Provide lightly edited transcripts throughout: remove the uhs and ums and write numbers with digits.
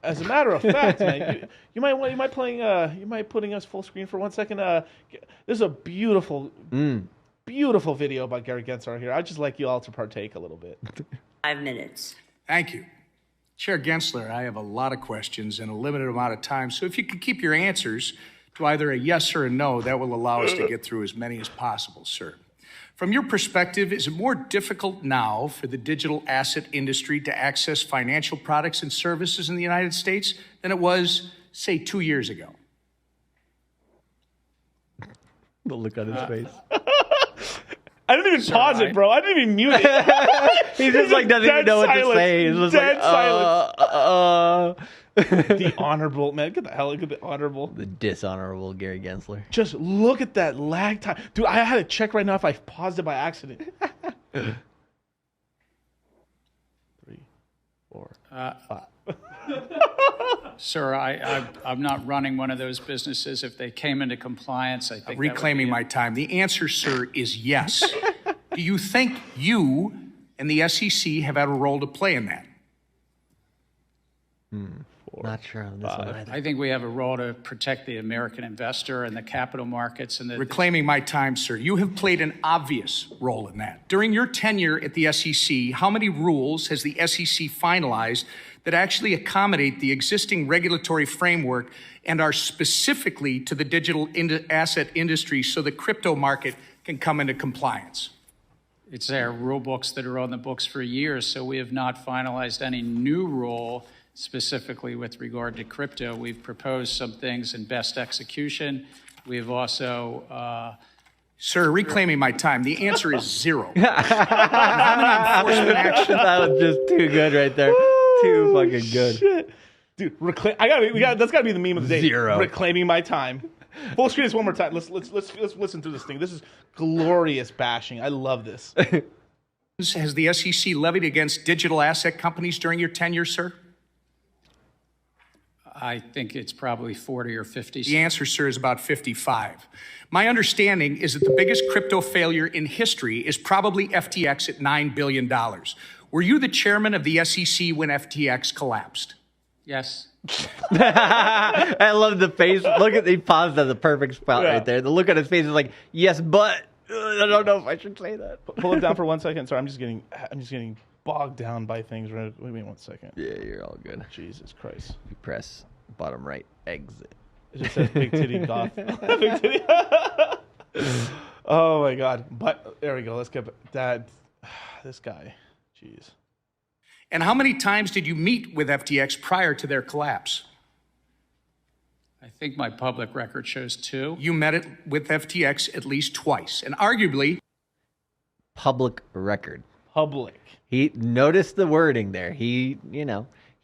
As a matter of fact, man, you might putting us full screen for 1 second. This is a beautiful video about Gary Gensler here. I'd just like you all to partake a little bit. 5 minutes. Thank you. Chair Gensler, I have a lot of questions and a limited amount of time, so if you could keep your answers to either a yes or a no, that will allow us to get through as many as possible, sir. From your perspective, is it more difficult now for the digital asset industry to access financial products and services in the United States than it was, say, 2 years ago? The look on his face. I didn't even pause it, bro. I didn't even mute it. He's just like doesn't even know what to say. He's just dead like, silence. The honorable, man. Get the hell out of the honorable. The dishonorable Gary Gensler. Just look at that lag time. Dude, I had to check right now if I paused it by accident. 3, 4, 5. Sir, I'm not running one of those businesses. If they came into compliance, I think Reclaiming my time. The answer, sir, is yes. Do you think you and the SEC have had a role to play in that? Not sure on this one either. I think we have a role to protect the American investor and the capital markets. And Reclaiming my time, sir. You have played an obvious role in that. During your tenure at the SEC, how many rules has the SEC finalized that actually accommodate the existing regulatory framework and are specifically to the digital asset industry so the crypto market can come into compliance? It's our rule books that are on the books for years, so we have not finalized any new rule specifically with regard to crypto. We've proposed some things in best execution. We have also... Sir, reclaiming my time, the answer is 0. How many enforcement actions? That was just too good right there. Too fucking good. Shit. Dude, that's gotta be the meme of the day. 0. Reclaiming my time. Full screen this one more time. Let's listen to this thing. This is glorious bashing. I love this. Has the SEC levied against digital asset companies during your tenure, sir? I think it's probably 40 or 50. The answer, sir, is about 55. My understanding is that the biggest crypto failure in history is probably FTX at $9 billion. Were you the chairman of the SEC when FTX collapsed? Yes. I love the face. Look at, he paused at the perfect spot right there. The look on his face is like, yes, but I don't know if I should say that. Pull it down for 1 second. Sorry, I'm just getting bogged down by things. Wait 1 second. Yeah, you're all good. Jesus Christ. You press bottom right, exit. It just says big titty goth. Big titty. Oh my God. But there we go. Let's get that. This guy. Jeez. And how many times did you meet with FTX prior to their collapse? I think my public record shows 2. You met it with FTX at least twice, and arguably... Public record. Public. He noticed the wording there. He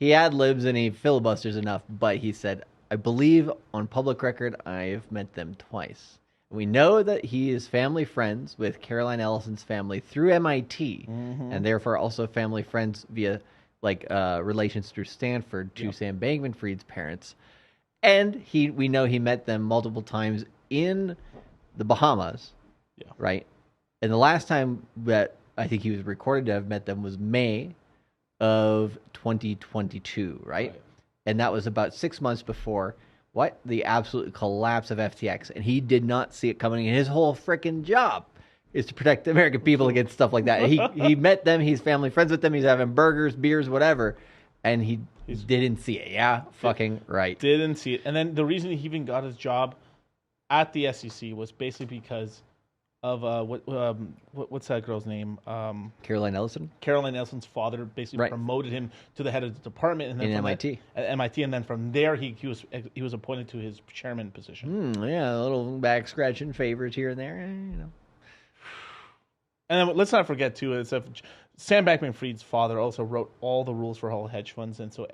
ad-libs and he filibusters enough, but he said, I believe on public record I've met them twice. We know that he is family friends with Caroline Ellison's family through MIT, and therefore also family friends via relations through Stanford to Sam Bankman-Fried's parents. And we know he met them multiple times in the Bahamas, right? And the last time that I think he was recorded to have met them was May of 2022, right? And that was about 6 months before the absolute collapse of FTX. And he did not see it coming. And his whole freaking job is to protect the American people against stuff like that. He met them. He's family friends with them. He's having burgers, beers, whatever. And he didn't see it. Yeah, fucking right. Didn't see it. And then the reason he even got his job at the SEC was basically because of what's that girl's name? Caroline Ellison. Caroline Ellison's father basically promoted him to the head of the department, and then in MIT. At MIT, and then from there he was appointed to his chairman position. Yeah, a little back scratching favors here and there, you know. And then let's not forget too, Sam Bankman-Fried's father also wrote all the rules for all hedge funds, and so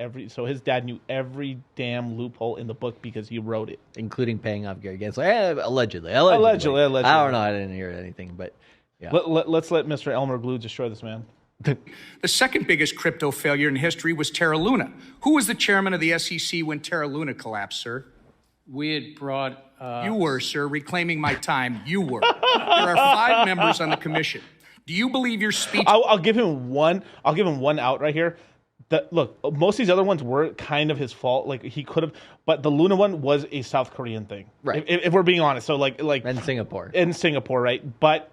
his dad knew every damn loophole in the book because he wrote it, including paying off Gary Gensler. Allegedly. I don't know. I didn't hear anything, but yeah. Let's let Mr. Elmer Glue destroy this man. The second biggest crypto failure in history was Terra Luna. Who was the chairman of the SEC when Terra Luna collapsed, sir? We had brought... You were, sir. Reclaiming my time. You were. There are 5 members on the commission. Do you believe your speech... I'll give him one out right here. look, most of these other ones were kind of his fault. Like he could have, but the Luna one was a South Korean thing, Right. If we're being honest. So like And Singapore. in Singapore, right? But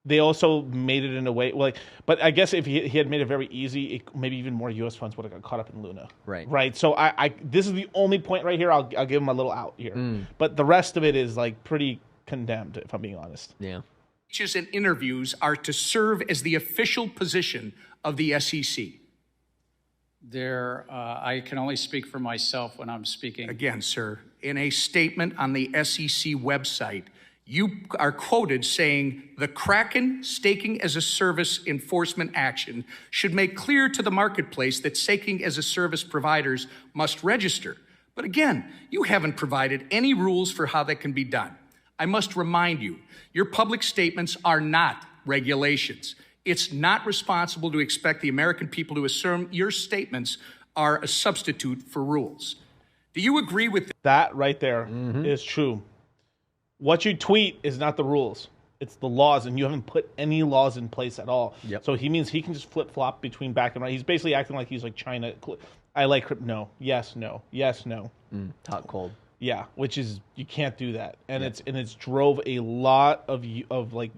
they also made it in a way like. But I guess if he had made it very easy, maybe even more U.S. funds would have got caught up in Luna. Right. Right. So I this is the only point right here. I'll give him a little out here, but the rest of it is like pretty condemned, if I'm being honest. Yeah. Speeches and interviews are to serve as the official position of the SEC. I can only speak for myself when I'm speaking. Again, sir, in a statement on the SEC website, you are quoted saying the Kraken staking as a service enforcement action should make clear to the marketplace that staking as a service providers must register. But again, you haven't provided any rules for how that can be done. I must remind you, your public statements are not regulations. It's not responsible to expect the American people to assume your statements are a substitute for rules. Do you agree with that? That right there is true. What you tweet is not the rules. It's the laws, and you haven't put any laws in place at all. Yep. So he means he can just flip-flop between back and right. He's basically acting like he's like China. I like crypto. No. Yes, no. Yes, no. Hot, cold. Yeah, which is, you can't do that. And it's drove a lot of like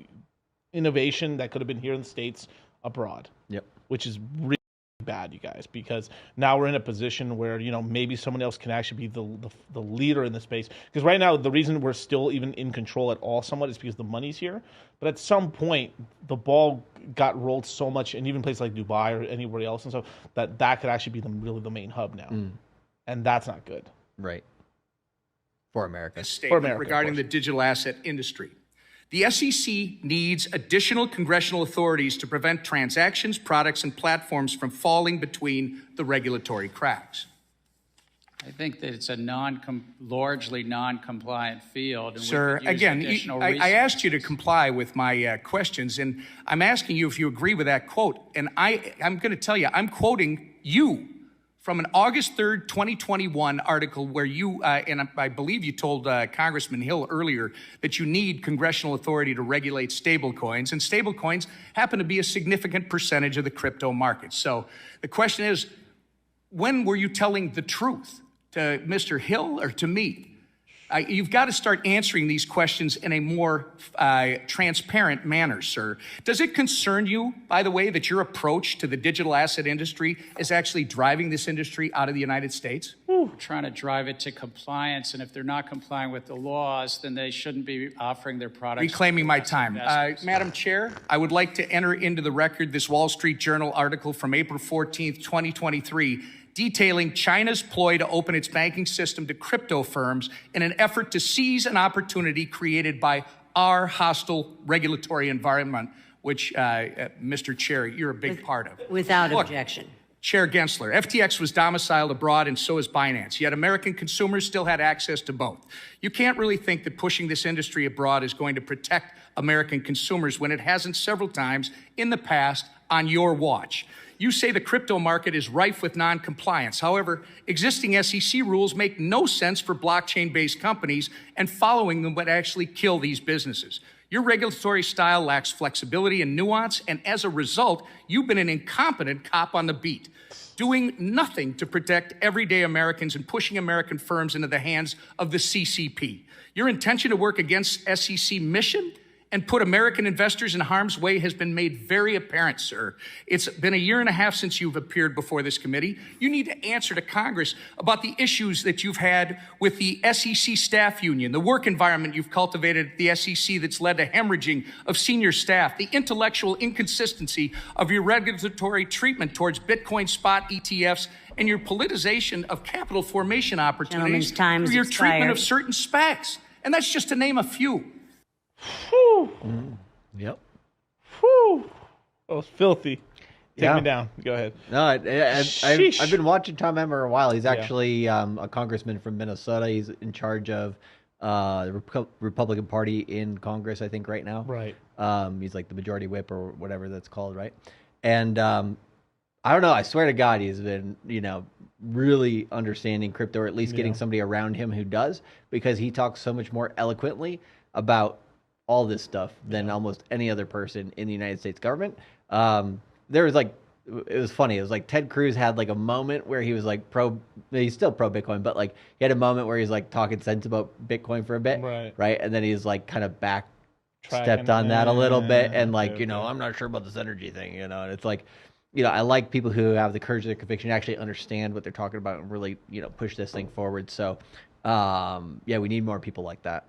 innovation that could have been here in the States abroad. Yep. Which is really bad, you guys, because now we're in a position where, maybe someone else can actually be the leader in the space. Because right now, the reason we're still even in control at all somewhat is because the money's here. But at some point, the ball got rolled so much, and even places like Dubai or anywhere else, and so that could actually be really the main hub now. And that's not good. Right. For America. Statement regarding the digital asset industry. The SEC needs additional congressional authorities to prevent transactions, products, and platforms from falling between the regulatory cracks. I think that it's a largely non-compliant field. And Sir, again, I asked you to comply with my questions, and I'm asking you if you agree with that quote. And I'm going to tell you, I'm quoting you from an August 3rd, 2021 article where you, and I believe you told Congressman Hill earlier that you need congressional authority to regulate stablecoins, and stablecoins happen to be a significant percentage of the crypto market. So the question is, when were you telling the truth? To Mr. Hill or to me? You've got to start answering these questions in a more transparent manner, sir. Does it concern you, by the way, that your approach to the digital asset industry is actually driving this industry out of the United States? We're trying to drive it to compliance, and if they're not complying with the laws, then they shouldn't be offering their products. Reclaiming my time. Madam Chair, I would like to enter into the record this Wall Street Journal article from April 14th, 2023, detailing China's ploy to open its banking system to crypto firms in an effort to seize an opportunity created by our hostile regulatory environment, which, Mr. Chair, you're a big part of. Without objection. Chair Gensler, FTX was domiciled abroad and so is Binance, yet American consumers still had access to both. You can't really think that pushing this industry abroad is going to protect American consumers when it hasn't several times in the past on your watch. You say the crypto market is rife with non-compliance. However, existing SEC rules make no sense for blockchain-based companies, and following them would actually kill these businesses. Your regulatory style lacks flexibility and nuance, and as a result, you've been an incompetent cop on the beat, doing nothing to protect everyday Americans and pushing American firms into the hands of the CCP. Your intention to work against SEC mission and put American investors in harm's way has been made very apparent, sir. It's been a year and a half since you've appeared before this committee. You need to answer to Congress about the issues that you've had with the SEC staff union, the work environment you've cultivated at the SEC that's led to hemorrhaging of senior staff, the intellectual inconsistency of your regulatory treatment towards Bitcoin spot ETFs, and your politicization of capital formation opportunities through your treatment of certain SPACs. And that's just to name a few. Whew. Yep. Whew. That was filthy. Take Yeah. me down. Go ahead. No, I've been watching Tom Emmer a while. He's actually a congressman from Minnesota. He's in charge of the Republican Party in Congress, I think, right now. Right. He's like the majority whip or whatever that's called, right? And I don't know. I swear to God, he's been, really understanding crypto, or at least getting somebody around him who does, because he talks so much more eloquently about all this stuff than almost any other person in the United States government. There was like it was funny. It was like Ted Cruz had like a moment where he was like he's still pro Bitcoin, but like he had a moment where he's like talking sense about Bitcoin for a bit, right? And then he's like kind of back stepped on that a little bit, and like I'm not sure about this energy thing, and it's like, I like people who have the courage of their conviction, actually understand what they're talking about, and really push this thing forward. So, yeah, we need more people like that.